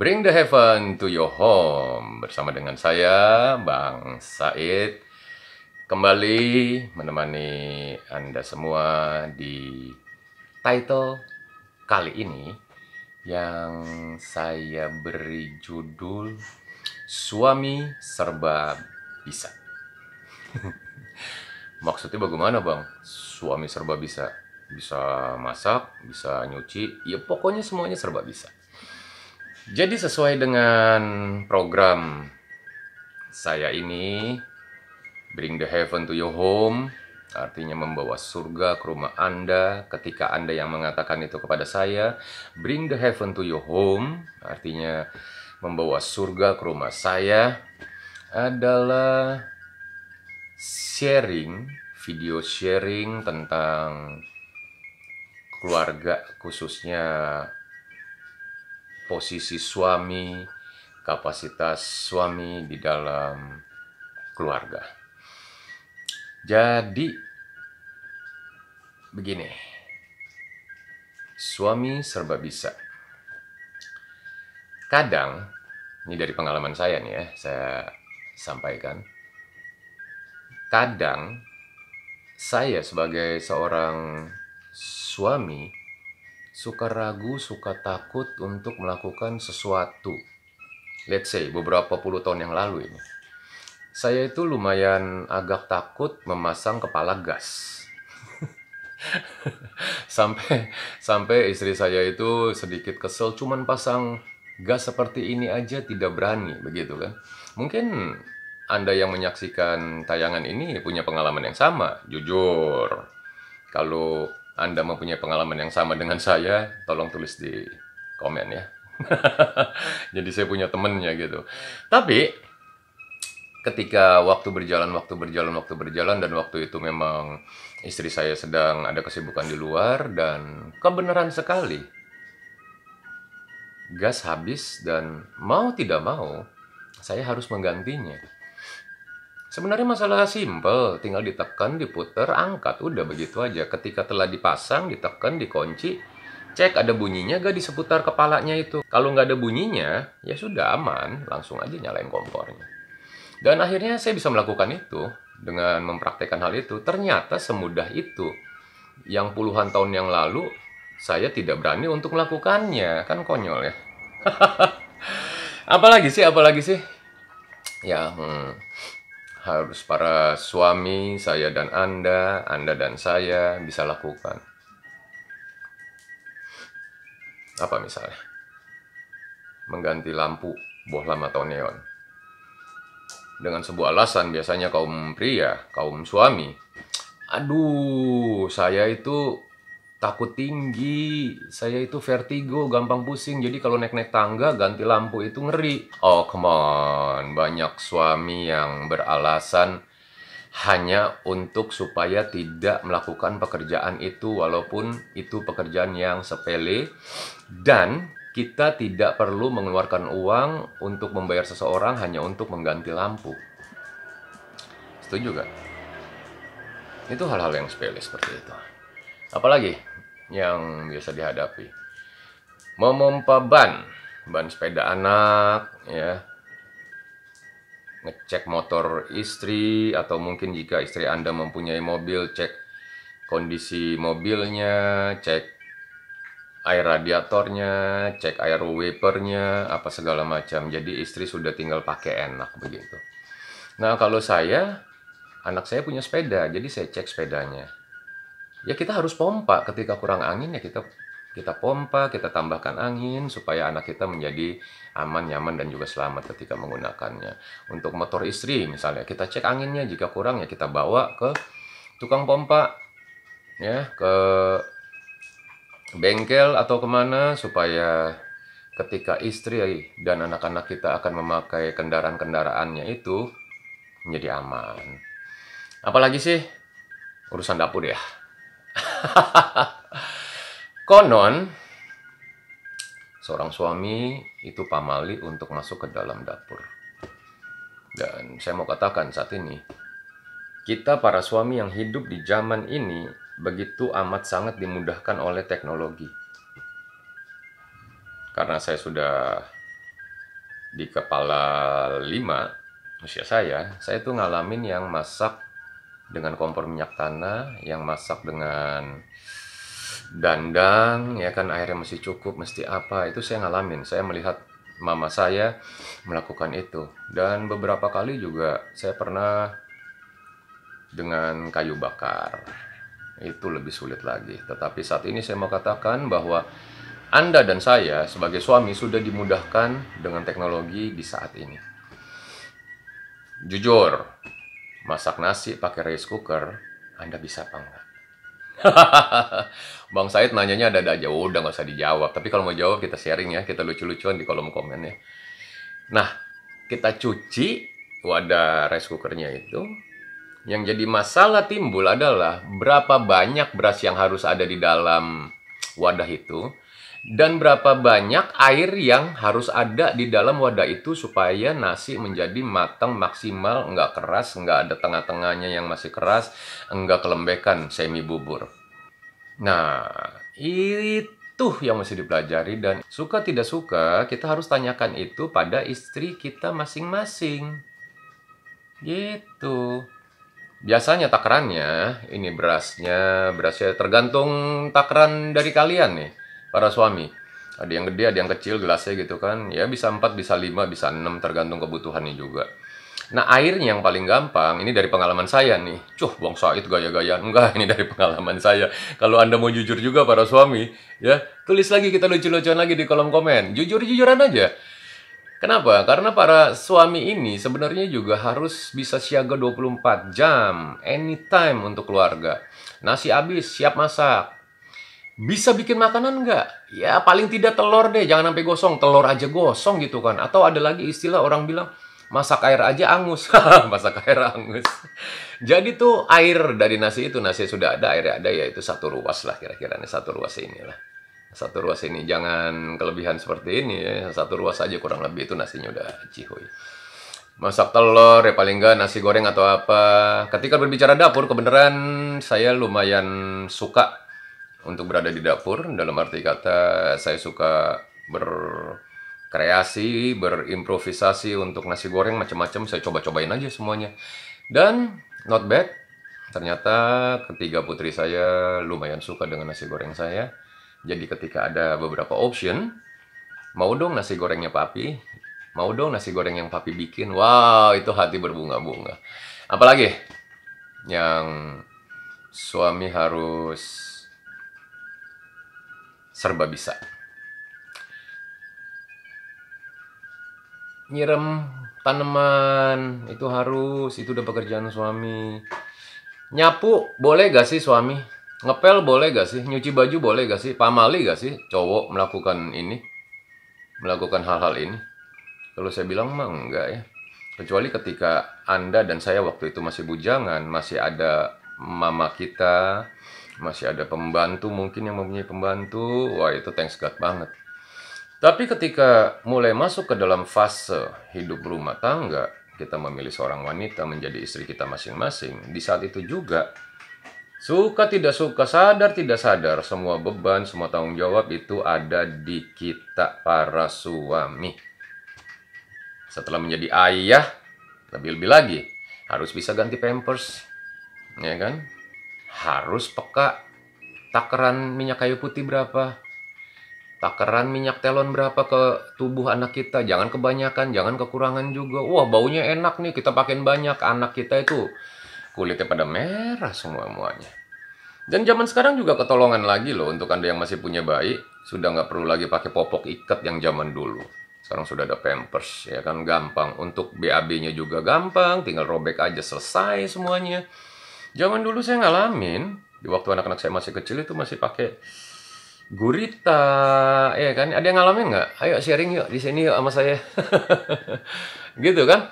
Bring the heaven to your home. Bersama dengan saya, Bang Said, kembali menemani Anda semua di title kali ini yang saya beri judul Suami Serba Bisa. Maksudnya bagaimana, Bang? Suami serba bisa? Bisa masak, bisa nyuci, ya pokoknya semuanya serba bisa. Jadi sesuai dengan program saya ini, Bring the Heaven to your home, artinya membawa surga ke rumah Anda. Ketika Anda yang mengatakan itu kepada saya, Bring the Heaven to your home, artinya membawa surga ke rumah saya, adalah video sharing tentang keluarga, khususnya posisi suami, kapasitas suami di dalam keluarga. Jadi, begini, suami serba bisa. Kadang, ini dari pengalaman saya nih ya, saya sampaikan. Kadang, saya sebagai seorang suami suka ragu, suka takut untuk melakukan sesuatu. Let's say, beberapa puluh tahun yang lalu ini. Saya itu lumayan agak takut memasang kepala gas. sampai istri saya itu sedikit kesel, cuman pasang gas seperti ini aja tidak berani, begitu kan. Mungkin Anda yang menyaksikan tayangan ini punya pengalaman yang sama, jujur. Kalau Anda mempunyai pengalaman yang sama dengan saya, tolong tulis di komen ya. Jadi saya punya temennya gitu. Tapi ketika waktu berjalan, dan waktu itu memang istri saya sedang ada kesibukan di luar, dan kebenaran sekali gas habis dan mau tidak mau saya harus menggantinya. Sebenarnya masalah simple, tinggal ditekan, diputer, angkat, udah begitu aja. Ketika telah dipasang, ditekan, dikunci, cek ada bunyinya gak di seputar kepalanya itu. Kalau nggak ada bunyinya, ya sudah aman, langsung aja nyalain kompornya. Dan akhirnya saya bisa melakukan itu dengan mempraktekkan hal itu. Ternyata semudah itu. Yang puluhan tahun yang lalu, saya tidak berani untuk melakukannya. Kan konyol ya. Apalagi sih? Ya, harus para suami, saya dan Anda dan saya bisa lakukan. Apa misalnya? Mengganti lampu bohlam atau neon. Dengan sebuah alasan, biasanya kaum pria, kaum suami, aduh, saya itu takut tinggi, saya itu vertigo, gampang pusing, jadi kalau naik-naik tangga ganti lampu itu ngeri. Oh come on, banyak suami yang beralasan hanya untuk supaya tidak melakukan pekerjaan itu, walaupun itu pekerjaan yang sepele, dan kita tidak perlu mengeluarkan uang untuk membayar seseorang hanya untuk mengganti lampu. Setuju gak? Itu hal-hal yang sepele seperti itu. Apalagi yang biasa dihadapi, memompa ban sepeda anak, ya, ngecek motor istri, atau mungkin jika istri Anda mempunyai mobil, cek kondisi mobilnya, cek air radiatornya, cek air wipernya, apa segala macam. Jadi istri sudah tinggal pakai enak begitu. Nah, kalau saya, anak saya punya sepeda, jadi saya cek sepedanya. Ya kita harus pompa ketika kurang angin, ya kita pompa, kita tambahkan angin supaya anak kita menjadi aman, nyaman, dan juga selamat ketika menggunakannya. Untuk motor istri misalnya, kita cek anginnya, jika kurang ya kita bawa ke tukang pompa, ya, ke bengkel atau kemana, supaya ketika istri dan anak-anak kita akan memakai kendaraan-kendaraannya itu menjadi aman. Apalagi sih urusan dapur ya. Konon seorang suami itu pamali untuk masuk ke dalam dapur. Dan saya mau katakan saat ini, kita para suami yang hidup di zaman ini begitu amat sangat dimudahkan oleh teknologi. Karena saya sudah di kepala 5 usia saya tuh ngalamin yang masak dengan kompor minyak tanah, yang masak dengan dandang, ya kan, airnya mesti cukup, mesti apa, itu saya ngalamin. Saya melihat mama saya melakukan itu. Dan beberapa kali juga saya pernah dengan kayu bakar. Itu lebih sulit lagi. Tetapi saat ini saya mau katakan bahwa Anda dan saya sebagai suami sudah dimudahkan dengan teknologi di saat ini. Jujur, masak nasi pakai rice cooker, Anda bisa apa enggak? Bang Said nanyanya ada aja, udah nggak usah dijawab. Tapi kalau mau jawab kita sharing ya, kita lucu-lucuan di kolom komen ya. Nah, kita cuci wadah rice cookernya itu. Yang jadi masalah timbul adalah berapa banyak beras yang harus ada di dalam wadah itu, dan berapa banyak air yang harus ada di dalam wadah itu supaya nasi menjadi matang maksimal, nggak keras, nggak ada tengah-tengahnya yang masih keras, nggak kelembekan semi bubur. Nah, itu yang mesti dipelajari, dan suka tidak suka kita harus tanyakan itu pada istri kita masing-masing. Gitu. Biasanya takarannya, ini berasnya tergantung takaran dari kalian nih, para suami. Ada yang gede, ada yang kecil gelasnya gitu kan. Ya bisa 4, bisa 5, bisa 6, tergantung kebutuhannya juga. Nah, airnya yang paling gampang, ini dari pengalaman saya nih. Bang Said gaya-gaya. Enggak, ini dari pengalaman saya. Kalau Anda mau jujur juga para suami, ya, tulis lagi, kita lucu-lucuan lagi di kolom komen. Jujur-jujuran aja. Kenapa? Karena para suami ini sebenarnya juga harus bisa siaga 24 jam, anytime untuk keluarga. Nasi habis, siap masak. Bisa bikin makanan nggak? Ya paling tidak telur deh, jangan sampai gosong. Telur aja gosong gitu kan. Atau ada lagi istilah orang bilang, masak air aja angus. Masak air angus. Jadi tuh air dari nasi itu, nasi sudah ada, airnya ada, ya itu satu ruas lah kira-kira nih, satu ruas inilah. Satu ruas ini, jangan kelebihan seperti ini ya. Satu ruas aja kurang lebih itu nasinya udah cihuy. Masak telur ya paling enggak nasi goreng atau apa. Ketika berbicara dapur, kebenaran saya lumayan suka untuk berada di dapur. Dalam arti kata saya suka berkreasi, berimprovisasi untuk nasi goreng macam-macam. Saya coba-cobain aja semuanya. Dan not bad. Ternyata ketiga putri saya lumayan suka dengan nasi goreng saya. Jadi ketika ada beberapa option, mau dong nasi gorengnya papi, mau dong nasi goreng yang papi bikin, wow itu hati berbunga-bunga. Apalagi yang suami harus serba bisa. Nyiram tanaman, itu harus, itu udah pekerjaan suami. Nyapu, boleh gak sih suami? Ngepel boleh gak sih? Nyuci baju boleh gak sih? Pamali gak sih cowok melakukan ini? Melakukan hal-hal ini? Kalau saya bilang mah enggak ya. Kecuali ketika Anda dan saya waktu itu masih bujangan, masih ada mama kita, masih ada pembantu mungkin yang mempunyai pembantu, wah itu thanks God banget. Tapi ketika mulai masuk ke dalam fase hidup rumah tangga, kita memilih seorang wanita menjadi istri kita masing-masing, di saat itu juga suka tidak suka, sadar tidak sadar, semua beban, semua tanggung jawab itu ada di kita para suami. Setelah menjadi ayah, lebih-lebih lagi, harus bisa ganti pampers, ya kan? Harus peka, takaran minyak kayu putih berapa, takaran minyak telon berapa ke tubuh anak kita, jangan kebanyakan, jangan kekurangan juga. Wah baunya enak nih, kita pakein banyak, anak kita itu kulitnya pada merah semuanya. Dan zaman sekarang juga ketolongan lagi loh untuk Anda yang masih punya bayi, sudah nggak perlu lagi pakai popok ikat yang zaman dulu. Sekarang sudah ada pampers, ya kan, gampang. Untuk BAB-nya juga gampang, tinggal robek aja selesai semuanya. Zaman dulu saya ngalamin, di waktu anak-anak saya masih kecil itu masih pakai gurita, ya kan? Ada yang ngalamin nggak? Ayo sharing yuk di sini yuk sama saya. Gitu kan?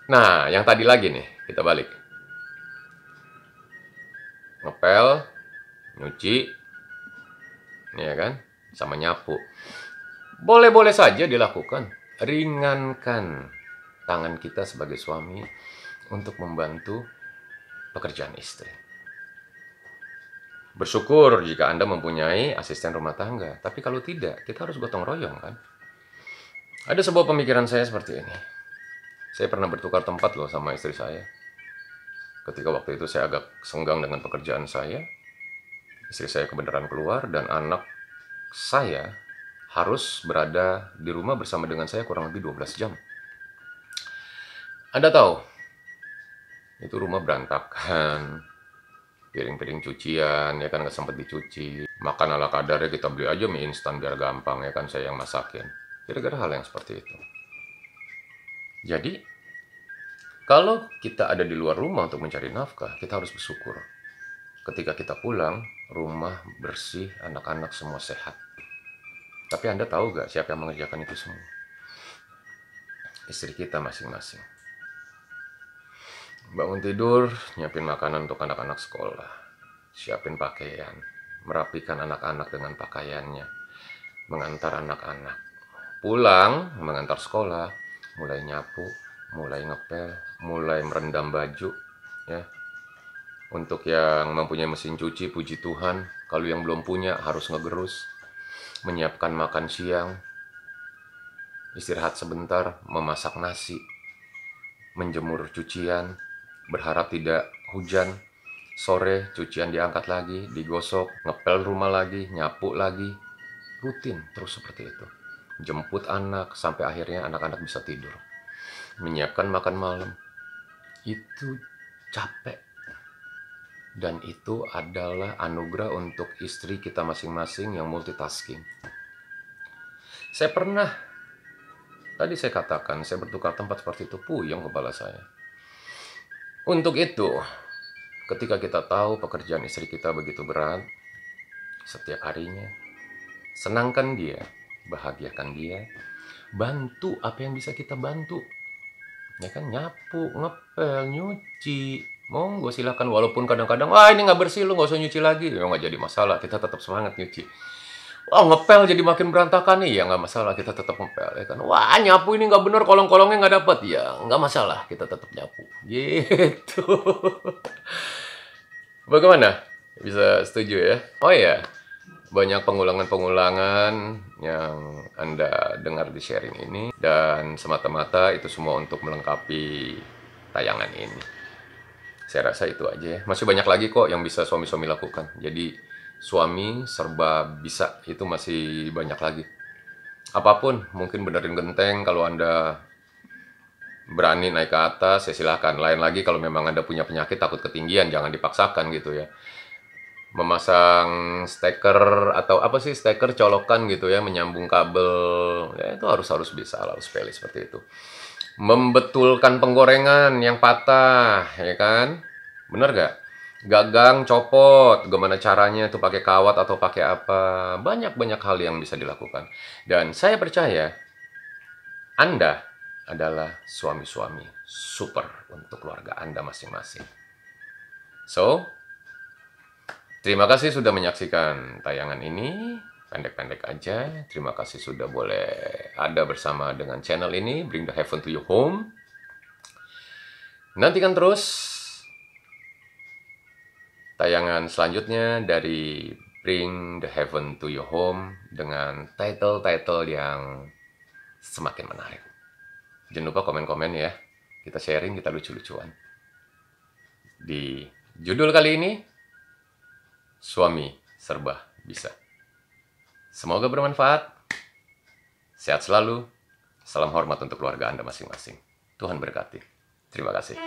Nah, yang tadi lagi nih, kita balik. Ngepel, nyuci, ya kan, sama nyapu. Boleh-boleh saja dilakukan. Ringankan tangan kita sebagai suami untuk membantu pekerjaan istri. Bersyukur jika Anda mempunyai asisten rumah tangga. Tapi kalau tidak, kita harus gotong royong kan. Ada sebuah pemikiran saya seperti ini. Saya pernah bertukar tempat loh sama istri saya. Ketika waktu itu saya agak senggang dengan pekerjaan saya, istri saya kebenaran keluar dan anak saya harus berada di rumah bersama dengan saya kurang lebih 12 jam. Anda tahu, itu rumah berantakan, piring-piring cucian, ya kan nggak sempat dicuci. Makan ala kadarnya kita beli aja mie instan biar gampang, ya kan saya yang masakin. Kira-kira hal yang seperti itu. Jadi, kalau kita ada di luar rumah untuk mencari nafkah, kita harus bersyukur. Ketika kita pulang, rumah bersih, anak-anak semua sehat. Tapi Anda tahu gak siapa yang mengerjakan itu semua? Istri kita masing-masing. Bangun tidur, nyiapin makanan untuk anak-anak sekolah. Siapin pakaian, merapikan anak-anak dengan pakaiannya. Mengantar anak-anak. Pulang, mengantar sekolah, mulai nyapu, mulai ngepel, mulai merendam baju, ya. Untuk yang mempunyai mesin cuci, puji Tuhan. Kalau yang belum punya, harus ngegerus. Menyiapkan makan siang, istirahat sebentar, memasak nasi, menjemur cucian, berharap tidak hujan. Sore, cucian diangkat lagi, digosok, ngepel rumah lagi, nyapu lagi. Rutin, terus seperti itu. Jemput anak, sampai akhirnya anak-anak bisa tidur. Menyiapkan makan malam. Itu capek. Dan itu adalah anugerah untuk istri kita masing-masing yang multitasking. Tadi saya katakan, saya bertukar tempat seperti itu, puyeng kepala saya. Untuk itu, ketika kita tahu pekerjaan istri kita begitu berat, setiap harinya, senangkan dia, bahagiakan dia, bantu apa yang bisa kita bantu. Ya kan, nyapu, ngepel, nyuci, monggo silakan. Walaupun kadang-kadang, wah ini nggak bersih, lu nggak usah nyuci lagi. Ya nggak jadi masalah, kita tetap semangat nyuci. Wah ngepel jadi makin berantakan nih, ya nggak masalah, kita tetap ngepel. Ya kan, wah nyapu ini nggak bener, kolong-kolongnya nggak dapat, ya nggak masalah, kita tetap nyapu. Gitu. Bagaimana? Bisa setuju ya? Oh ya, banyak pengulangan-pengulangan yang Anda dengar di sharing ini, dan semata-mata itu semua untuk melengkapi tayangan ini. Saya rasa itu aja ya. Masih banyak lagi kok yang bisa suami-suami lakukan. Jadi suami serba bisa, itu masih banyak lagi. Apapun, mungkin benerin genteng kalau Anda berani naik ke atas, ya silahkan. Lain lagi kalau memang Anda punya penyakit takut ketinggian, jangan dipaksakan gitu ya. Memasang steker atau apa sih, steker colokan gitu ya, menyambung kabel, ya itu harus bisa, harus sepele seperti itu. Membetulkan penggorengan yang patah, ya kan, bener gak? Gagang copot, gimana caranya itu, pakai kawat atau pakai apa, banyak hal yang bisa dilakukan. Dan saya percaya Anda adalah suami-suami super untuk keluarga Anda masing-masing. So, terima kasih sudah menyaksikan tayangan ini, pendek-pendek aja. Terima kasih sudah boleh ada bersama dengan channel ini, Bring the Heaven to Your Home. Nantikan terus tayangan selanjutnya dari Bring the Heaven to Your Home dengan title-title yang semakin menarik. Jangan lupa komen-komen ya, kita sharing, kita lucu-lucuan. Di judul kali ini, Suami Serba Bisa. Semoga bermanfaat. Sehat selalu. Salam hormat untuk keluarga Anda masing-masing. Tuhan berkati. Terima kasih.